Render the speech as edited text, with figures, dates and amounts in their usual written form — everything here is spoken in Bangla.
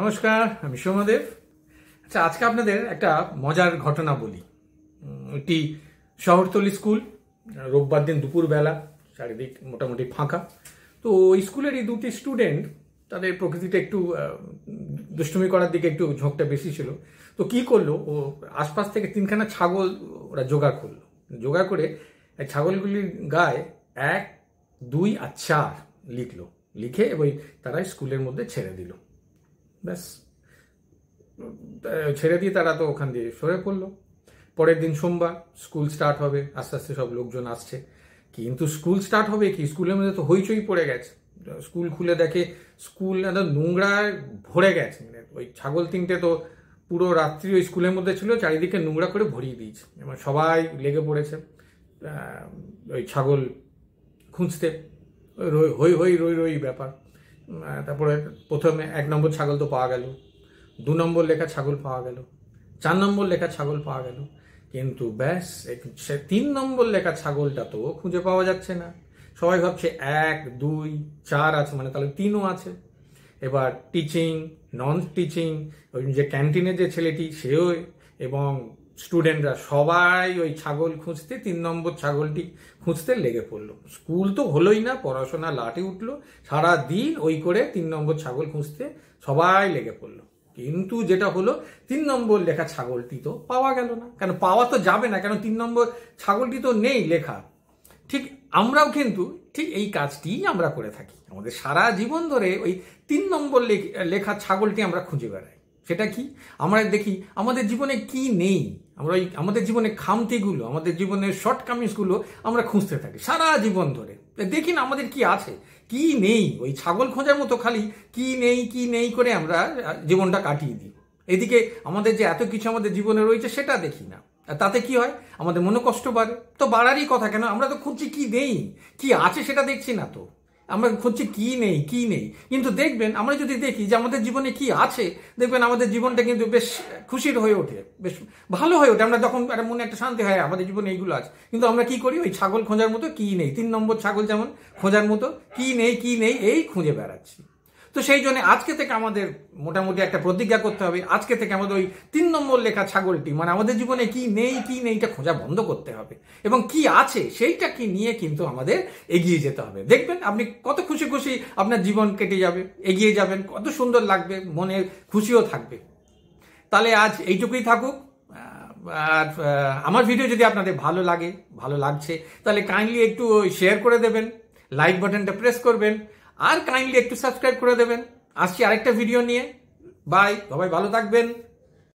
নমস্কার, আমি সৌম্যদেব। আচ্ছা, আজকে আপনাদের একটা মজার ঘটনা বলি। একটি শহরতলি স্কুল, রোববার দিন দুপুরবেলা, চারিদিক মোটামুটি ফাঁকা। তো ওই স্কুলেরই দুটি স্টুডেন্ট, তাদের প্রকৃতিটা একটু দুষ্টুমি করার দিকে একটু ঝোঁকটা বেশি ছিল। তো কি করলো, ও আশপাশ থেকে তিনখানা ছাগল ওরা জোগাড় করলো। জোগাড় করে ছাগলগুলির গায়ে 1, 2 আর 4 লিখলো। লিখে ওই তারা স্কুলের মধ্যে ছেড়ে দিল। ব্যাস, ছেড়ে দিয়ে তারা তো ওখান দিয়ে সরে পড়লো। পরের দিন সোমবার, স্কুল স্টার্ট হবে, আস্তে আস্তে সব লোকজন আসছে। কিন্তু স্কুল স্টার্ট হবে কি, স্কুলের মধ্যে তো হইচই পড়ে গেছে। স্কুল খুলে দেখে স্কুল একদম নোংরায় ভরে গেছে। মানে ওই ছাগল তিনটে তো পুরো রাত্রি ওই স্কুলের মধ্যে ছিল, চারিদিকে নোংরা করে ভরিয়ে দিয়েছে। এবং সবাই লেগে পড়েছে ওই ছাগল খুঁজতে। হই হই রই রই ব্যাপার। তারপরে প্রথমে 1 নম্বর ছাগল তো পাওয়া গেল, 2 নম্বর লেখা ছাগল পাওয়া গেল, 4 নম্বর লেখা ছাগল পাওয়া গেল। কিন্তু ব্যাস 3 নম্বর লেখা ছাগলটা তো খুঁজে পাওয়া যাচ্ছে না। সবাই ভাবছে 1, 2, 4 আছে, মানে তাহলে 3ও আছে। এবার টিচিং, নন টিচিং, ওই যে ক্যান্টিনের যে ছেলেটি সেও এবং স্টুডেন্টরা সবাই ওই ছাগল খুঁজতে, 3 নম্বর ছাগলটি খুঁজতে লেগে পড়লো। স্কুল তো হলোই না, পড়াশোনা লাটে উঠলো। সারা দিন ওই করে 3 নম্বর ছাগল খুঁজতে সবাই লেগে পড়লো। কিন্তু যেটা হলো, 3 নম্বর লেখা ছাগলটি তো পাওয়া গেল না। কেন পাওয়া তো যাবে না, কেন 3 নম্বর ছাগলটি তো নেই লেখা। ঠিক আমরাও কিন্তু ঠিক এই কাজটি আমরা করে থাকি। আমাদের সারা জীবন ধরে ওই 3 নম্বর লেখা ছাগলটি আমরা খুঁজে বেড়াই। সেটা কি? আমরা দেখি আমাদের জীবনে কি নেই, আমরা ওই আমাদের জীবনে খামতিগুলো, আমাদের জীবনের শর্টকামিংসগুলো আমরা খুঁজতে থাকি সারা জীবন ধরে। দেখি না আমাদের কি আছে, কি নেই। ওই ছাগল খোঁজার মতো খালি কি নেই কি নেই করে আমরা জীবনটা কাটিয়ে দিই। এদিকে আমাদের যে এত কিছু আমাদের জীবনে রয়েছে সেটা দেখি না। আর তাতে কি হয়, আমাদের মনে কষ্ট বাড়ে। তো বাড়ারই কথা, কেন আমরা তো খুঁজছি কি নেই, কি আছে সেটা দেখছি না। তো আমরা খুঁজছি কি নেই কি নেই। কিন্তু দেখবেন, আমরা যদি দেখি যে আমাদের জীবনে কি আছে, দেখবেন আমাদের জীবনটা কিন্তু বেশ খুশির হয়ে ওঠে, বেশ ভালো হয়ে ওঠে। আমরা তখন মনে একটা শান্তি হয়, আমাদের জীবনে এইগুলো আছে। কিন্তু আমরা কি করি, ওই ছাগল খোঁজার মতো কি নেই, 3 নম্বর ছাগল যেমন খোঁজার মতো কি নেই এই খুঁজে বেড়াচ্ছি। তো সেই জন্য আজকে থেকে আমাদের মোটামুটি একটা প্রতিজ্ঞা করতে হবে। আজকে থেকে আমাদের ওই 3 নম্বর লেখা ছাগলটি, মানে আমাদের জীবনে কি নেই এটা খোঁজা বন্ধ করতে হবে, এবং কি আছে সেইটা কি নিয়ে কিন্তু আমাদের এগিয়ে যেতে হবে। দেখবেন আপনি কত খুশি খুশি আপনার জীবন কেটে যাবে, এগিয়ে যাবেন, কত সুন্দর লাগবে, মনে খুশিও থাকবে। তাহলে আজ এইটুকুই থাকুক। আর আমার ভিডিও যদি আপনাদের ভালো লাগে, ভালো লাগছে, তাহলে কাইন্ডলি একটু শেয়ার করে দেবেন, লাইক বাটনটা প্রেস করবেন, আর কাইন্ডলি একটু সাবস্ক্রাইব করে দেবেন। আসছি আরেকটা ভিডিও নিয়ে। বাই, সবাই ভালো থাকবেন।